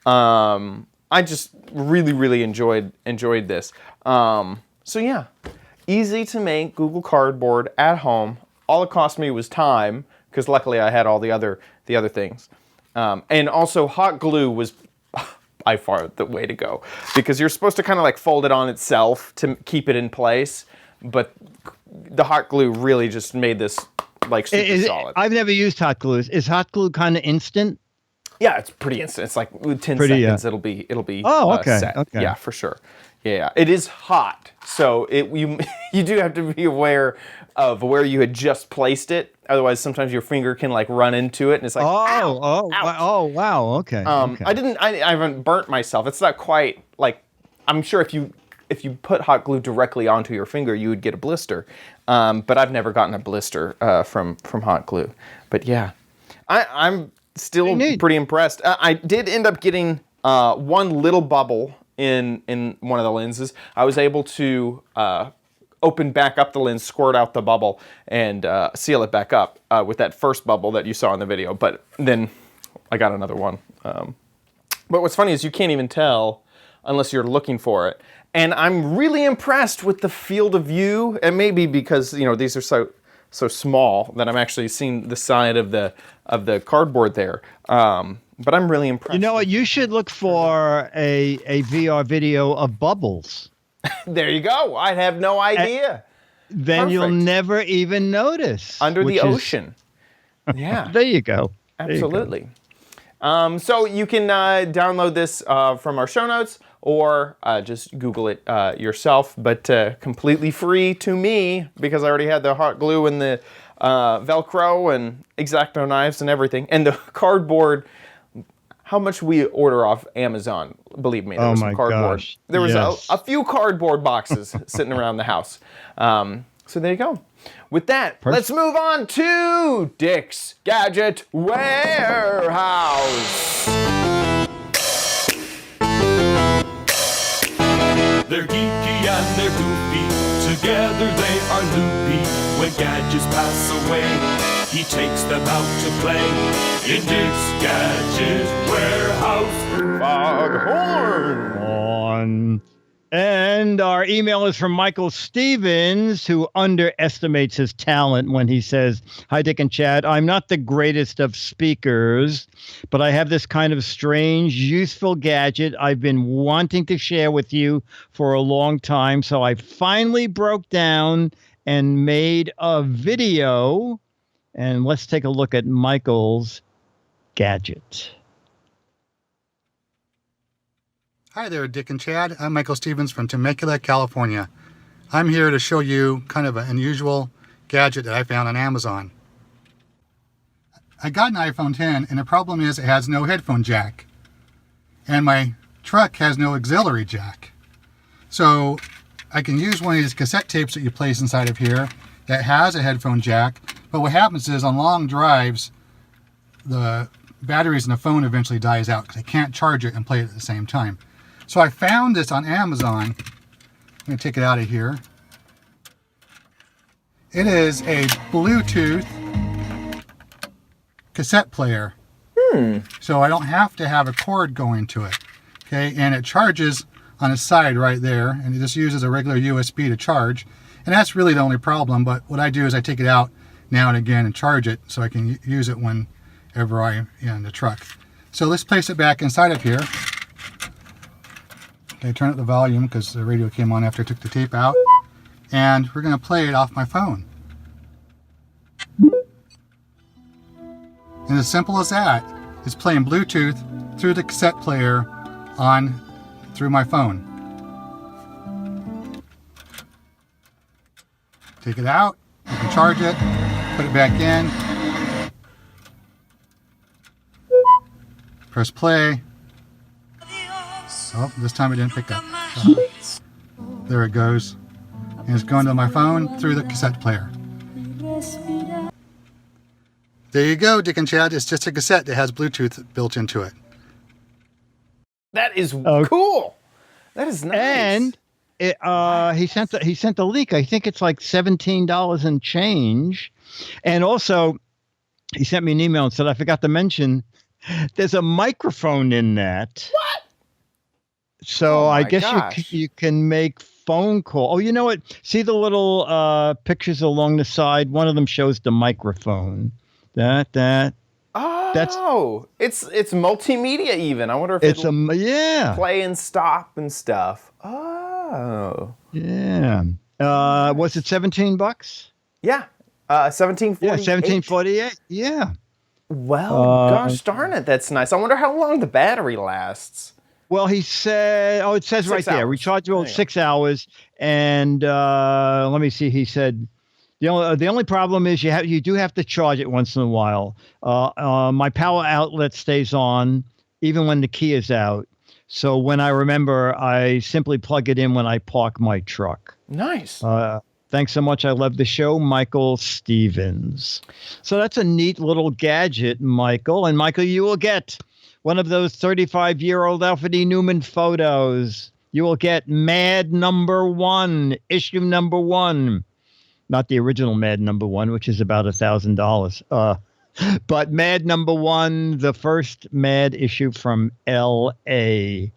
I just really enjoyed this. So yeah, easy to make Google Cardboard at home. All it cost me was time because luckily I had all the other things. And also hot glue was by far the way to go because you're supposed to kind of like fold it on itself to keep it in place, but the hot glue really just made this like super solid. I've never used hot glue. Is hot glue kind of instant? Yeah, it's pretty instant. It's like 10 seconds. It'll be okay. set. Okay. Yeah, for sure. Yeah, it is hot, so you do have to be aware of where you had just placed it. Otherwise, sometimes your finger can like run into it, and it's like wow. Okay. Okay. I haven't burnt myself. It's not quite like I'm sure if you put hot glue directly onto your finger, you would get a blister. But I've never gotten a blister from hot glue. But yeah, I'm still pretty impressed. I did end up getting one little bubble in one of the lenses. I was able to open back up the lens, squirt out the bubble, and seal it back up with that first bubble that you saw in the video. But then I got another one. But what's funny is you can't even tell unless you're looking for it. And I'm really impressed with the field of view, and maybe because these are so small that I'm actually seeing the side of the cardboard there. But I'm really impressed. You know what? You should look for a VR video of bubbles. There you go. I have no idea. Then you'll never even notice. Under the ocean. Yeah. There you go. Absolutely. So you can download this from our show notes or just Google it yourself, but completely free to me because I already had the hot glue and the Velcro and X-Acto knives and everything. And the cardboard, how much we order off Amazon, believe me, there was some cardboard. Gosh. There was a few cardboard boxes sitting around the house. So there you go. With that, let's move on to Dick's Gadget Warehouse. They're geeky and they're goofy, together they are loopy. When gadgets pass away, he takes them out to play in Dick's Gadget Warehouse. Foghorn. And our email is from Michael Stevens, who underestimates his talent when he says, "Hi, Dick and Chad. I'm not the greatest of speakers, but I have this kind of strange, useful gadget I've been wanting to share with you for a long time. So I finally broke down and made a video. And let's take a look at Michael's gadget." Hi there, Dick and Chad. I'm Michael Stevens from Temecula, California. I'm here to show you kind of an unusual gadget that I found on Amazon. I got an iPhone 10 and the problem is it has no headphone jack. And my truck has no auxiliary jack. So I can use one of these cassette tapes that you place inside of here that has a headphone jack. But what happens is on long drives, the batteries in the phone eventually dies out because I can't charge it and play it at the same time. So I found this on Amazon. I'm going to take it out of here. It is a Bluetooth cassette player. So I don't have to have a cord going to it. Okay, and it charges on the side right there, and it just uses a regular USB to charge. And that's really the only problem, but what I do is I take it out now and again and charge it so I can use it whenever I'm in the truck. So let's place it back inside of here. Okay, turn up the volume because the radio came on after I took the tape out. And we're going to play it off my phone. And as simple as that, it's playing Bluetooth through the cassette player through my phone. Take it out, you can charge it, put it back in, press play. Oh, this time it didn't pick up. There it goes. And it's going to my phone through the cassette player. There you go, Dick and Chad. It's just a cassette that has Bluetooth built into it. That is cool. That is nice. And he sent a leak. I think it's like $17 and change. And also, he sent me an email and said, I forgot to mention, there's a microphone in that. What? So I guess you can make phone call. Oh, you know what? See the little pictures along the side? One of them shows the microphone. That. Oh, it's multimedia even. I wonder if it's it'll play and stop and stuff. Oh. Yeah. Was it $17? Yeah. 1748. Yeah, 1748. Yeah. Well, gosh darn it, that's nice. I wonder how long the battery lasts. Well, he said, it says 6 right there, hours. rechargeable 6 hours. And let me see, he said, the only problem is you do have to charge it once in a while. My power outlet stays on even when the key is out. So when I remember, I simply plug it in when I park my truck. Nice. Thanks so much. I love the show, Michael Stevens. So that's a neat little gadget, Michael. And Michael, you will get one of those 35-year-old Alfred E. Newman photos. You will get Mad #1, issue #1. Not the original Mad #1, which is about $1,000. But Mad #1, the first Mad issue from L.A.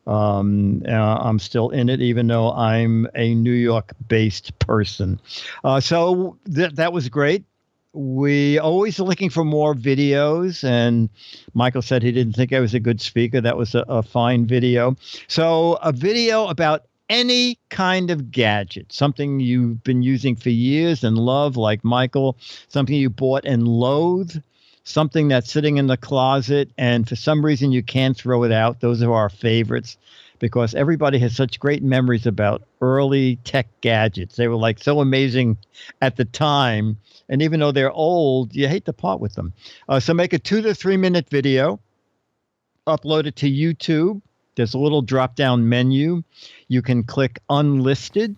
I'm still in it, even though I'm a New York-based person. So that was great. We always are looking for more videos, and Michael said he didn't think I was a good speaker. That was a fine video. So a video about any kind of gadget, something you've been using for years and love, like Michael, something you bought and loathe, something that's sitting in the closet, and for some reason you can't throw it out. Those are our favorites because everybody has such great memories about early tech gadgets. They were like so amazing at the time. And even though they're old, you hate to part with them. So make a 2 to 3 minute video, upload it to YouTube. There's a little drop down menu. You can click unlisted,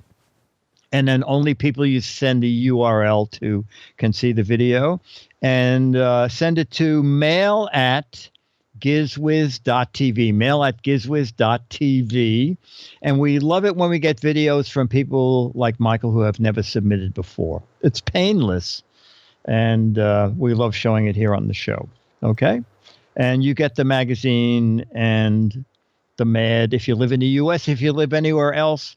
and then only people you send the URL to can see the video. And send it to mail@gizwiz.tv, mail@gizwiz.tv. And we love it when we get videos from people like Michael who have never submitted before. It's painless, and we love showing it here on the show. Okay? And you get the magazine and the Mad if you live in the U.S. If you live anywhere else,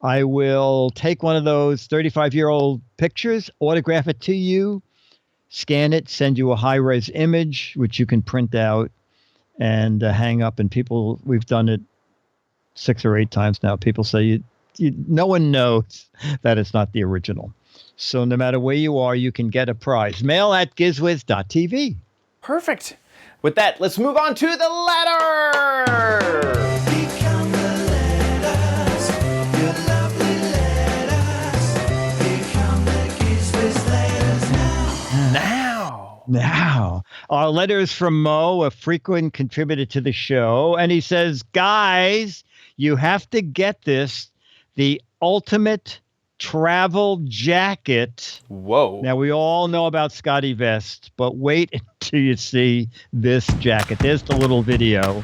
I will take one of those 35-year-old pictures, autograph it to you, scan it, send you a high-res image, which you can print out and hang up. And people, we've done it 6 or 8 times now. People say no one knows that it's not the original. So no matter where you are, you can get a prize. Mail@gizwiz.tv. Perfect. With that, let's move on to the letter. Become the letters, your lovely letters. Become the Giz Wiz letters Now. Our letter is from Mo, a frequent contributor to the show. And he says, guys, you have to get this, the ultimate travel jacket. Whoa. Now, we all know about Scotty Vest, but wait until you see this jacket. There's the little video.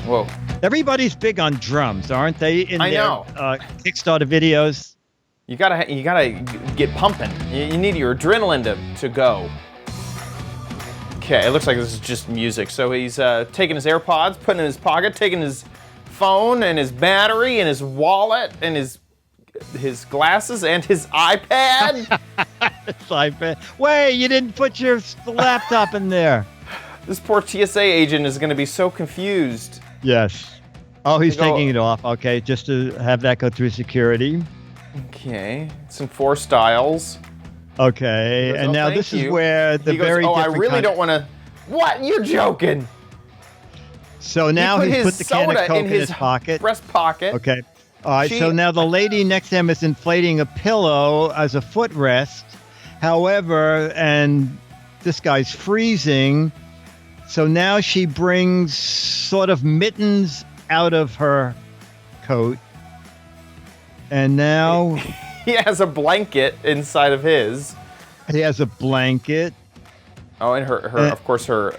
Whoa. Everybody's big on drums, aren't they? I know. Kickstarter videos. You gotta get pumping. You need your adrenaline to go. Okay, it looks like this is just music. So he's taking his AirPods, putting it in his pocket, taking his phone and his battery and his wallet and his glasses and his iPad. His iPad. Wait, you didn't put your laptop in there. This poor TSA agent is going to be so confused. Yes. Oh, he's taking it off. Okay, just to have that go through security. Okay, it's in 4 styles. Okay, Goes, and now this is where the goes, very I different really don't want to. What? You're joking. So now he's put the can of Coke in his pocket. Breast pocket. Okay. All right, so now the lady next to him is inflating a pillow as a footrest. However, and this guy's freezing. So now she brings sort of mittens out of her coat. And now he has a blanket inside of his. He has a blanket. Oh, and her of course, her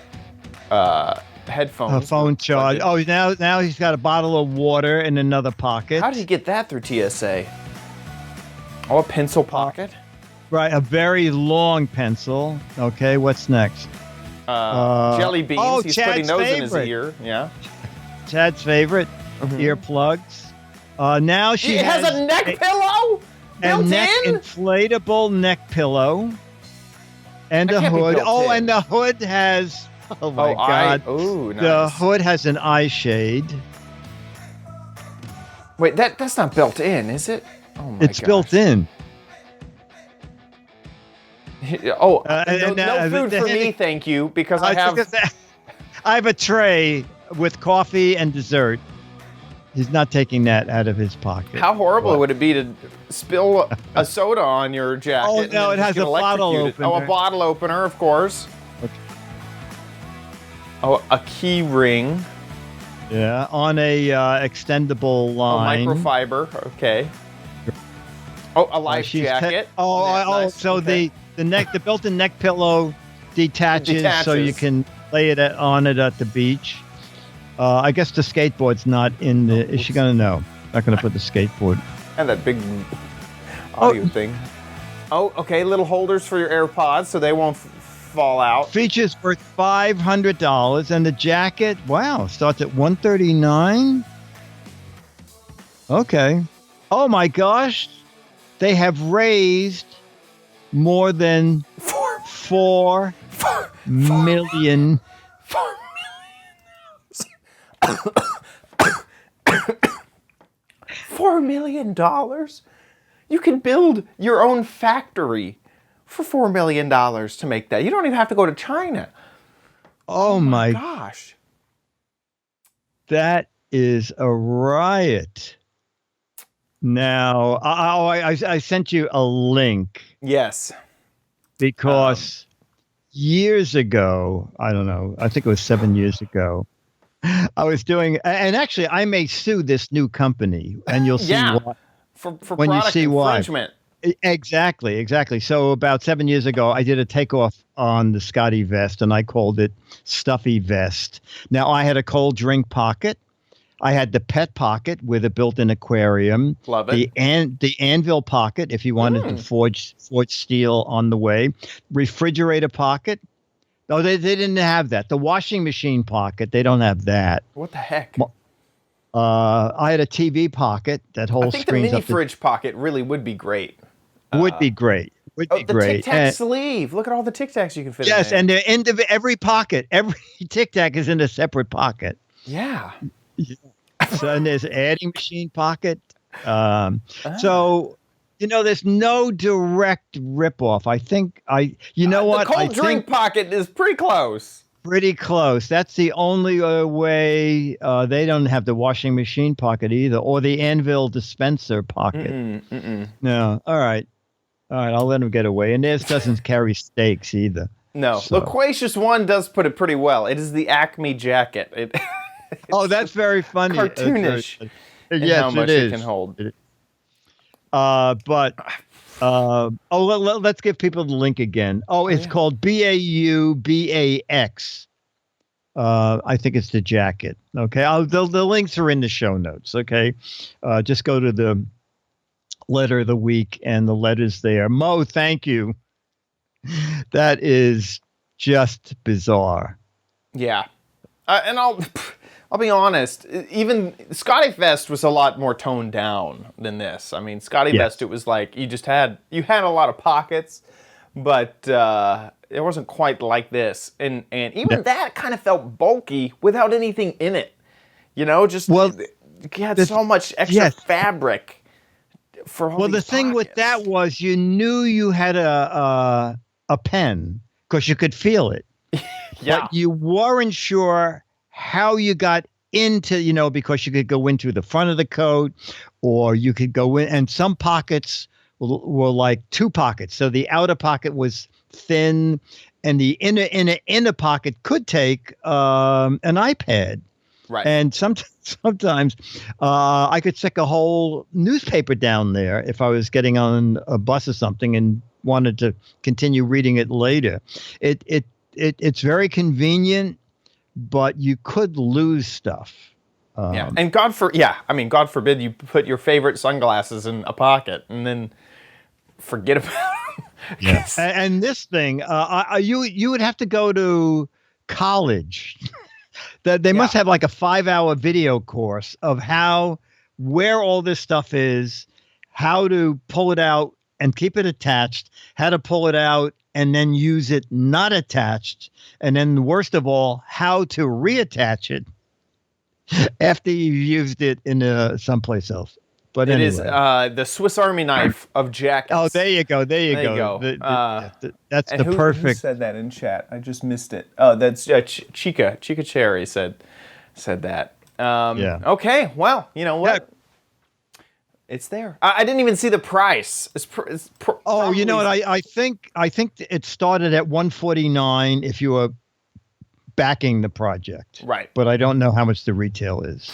headphones. A phone charge. Plugged in. Oh, now he's got a bottle of water in another pocket. How did he get that through TSA? Oh, a pencil pocket. Right, a very long pencil. Okay, what's next? Jelly beans. oh, He's Chad's putting those in his favorite. ear. Yeah. Chad's favorite, earplugs. Now she It has a neck pillow built in. inflatable neck pillow, and That a can't be hood. built Oh, in. and the hood has. Oh my God! Oh, nice. The hood has an eye shade. Wait, that's not built in, is it? Oh my It's built in. Oh, and, no food for me, thank you, because I have. I have a tray with coffee and dessert. He's not taking that out of his pocket. How horrible would it be to spill a soda on your jacket? Oh, and no, then it just has get a bottle electrocuted? Oh, a opener. bottle opener, of course. Okay. Oh, a key ring. Yeah, on a extendable line. Oh, microfiber. Okay. Oh, a life jacket. Nice. So okay. the built-in neck pillow detaches, so you Detaches. can lay it on it at the beach. I guess the skateboard's not in the. Is she gonna know? Not gonna put the skateboard. And that big audio thing. Oh, okay. Little holders for your AirPods, so they won't fall out. Features worth $500, and the jacket, wow, starts at $139. Okay. Oh my gosh, they have raised more than 4 million. $4 million? You can build your own factory for $4 million to make that. You don't even have to go to China. Oh my Gosh. That is a riot. Now, I sent you a link Yes. because years ago, I don't know, I think it was 7 years ago, I was doing, and actually, I may sue this new company, and you'll see why. For when you product see why. infringement. Exactly. So about 7 years ago, I did a takeoff on the Scotty vest, and I called it Stuffy Vest. Now, I had a cold drink pocket. I had the pet pocket with a built-in aquarium. Love it. The anvil pocket, if you wanted to forge steel on the way. Refrigerator pocket. No, they didn't have that. The washing machine pocket, they don't have that. What the heck? I had a TV pocket that holds I think the screens mini up to fridge pocket really would be great. would be great. Would be The great. Tic Tac sleeve. Look at all the Tic Tacs you can fit Yes, in. and the end of every pocket, every Tic Tac is in a separate pocket. Yeah. So, and there's an adding machine pocket. So, there's no direct ripoff. I think what? The cold I drink think pocket is pretty close. pretty close. That's the only way. They don't have the washing machine pocket either, or the anvil dispenser pocket. No. All right. I'll let them get away. And theirs doesn't carry stakes either. No. So. Loquacious One does put it pretty well. It is the Acme jacket. That's very funny. Cartoonish. in Yes, how much it is. it can hold. Let's give people the link again. It's called BAUBAX. I think it's the jacket. Okay. The links are in the show notes. Okay. Just go to the letter of the week and the letter's there. Mo, thank you. That is just bizarre. Yeah. And I'll be honest, even Scotty Vest was a lot more toned down than this. I mean, Scotty Vest, it was like you had a lot of pockets, but it wasn't quite like this. And even that kind of felt bulky without anything in it. You had so much extra fabric for all the thing with that was you knew you had a pen because you could feel it. Yeah. But you weren't sure how you got into, because you could go into the front of the coat or you could go in, and some pockets were like 2 pockets. So the outer pocket was thin and the inner pocket could take an iPad. Right. And sometimes I could stick a whole newspaper down there if I was getting on a bus or something and wanted to continue reading it later. It's very convenient, but you could lose stuff. Yeah, and God forbid you put your favorite sunglasses in a pocket and then forget about them. Yeah. And this thing, you would have to go to college. That they must have like a 5-hour video course of where all this stuff is, how to pull it out and keep it attached, how to pull it out and then use it not attached, and then worst of all, how to reattach it after you've used it in someplace else. But it anyway. is the Swiss Army knife of jackets. Oh, there you go. There you go. That's the perfect. Who said that in chat? I just missed it. Oh, that's Chica. Chica Cherry said that. Yeah. Okay. Well, you know what? Yeah. It's there. I didn't even see the price. Oh, you know what? I think it started at $149 if you were backing the project. Right. But I don't know how much the retail is.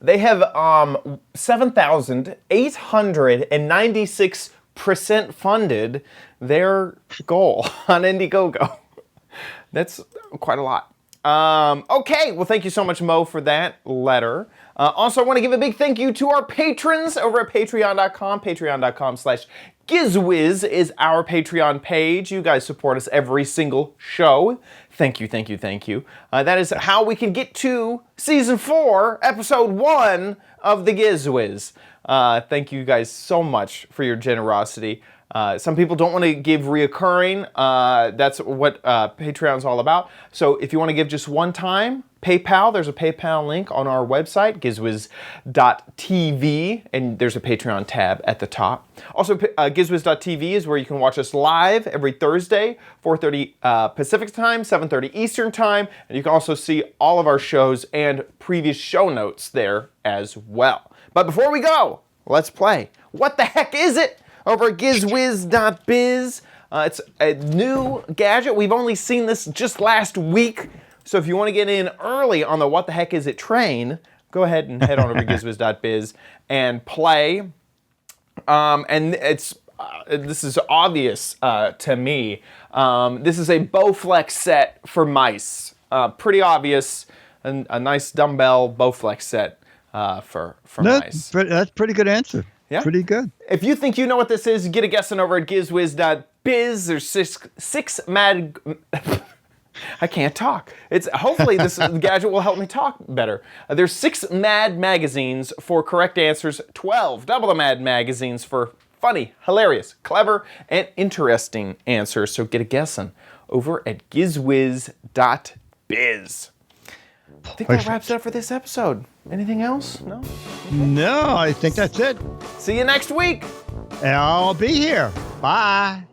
They have 7,896% funded their goal on Indiegogo. That's quite a lot. Okay, well, thank you so much, Mo, for that letter. Also, I want to give a big thank you to our patrons over at patreon.com. Patreon.com/Giz Wiz is our Patreon page. You guys support us every single show. Thank you, thank you, thank you. That is how we can get to Season 4, Episode 1 of the Giz Wiz. Thank you guys so much for your generosity. Some people don't want to give reoccurring. That's what Patreon's all about. So if you want to give just one time, PayPal, there's a PayPal link on our website, gizwiz.tv, and there's a Patreon tab at the top. Also, gizwiz.tv is where you can watch us live every Thursday, 4:30 Pacific time, 7:30 Eastern time, and you can also see all of our shows and previous show notes there as well. But before we go, let's play What the Heck Is It? Over at gizwiz.biz. It's a new gadget. We've only seen this just last week. So if you want to get in early on the What the Heck Is It train, go ahead and head on over to gizwiz.biz and play. And this is obvious to me. This is a Bowflex set for mice. Pretty obvious. A nice dumbbell Bowflex set for mice. That's a pretty good answer. Yeah. Pretty good. If you think you know what this is, get a guess on over at gizwiz.biz. There's six mad... I can't talk. Hopefully this gadget will help me talk better. There's 6 mad magazines for correct answers, 12 double the mad magazines for funny, hilarious, clever, and interesting answers. So get a guess on over at gizwiz.biz. I think that wraps it up for this episode. Anything else? No? Okay. No, I think that's it. See you next week. I'll be here. Bye.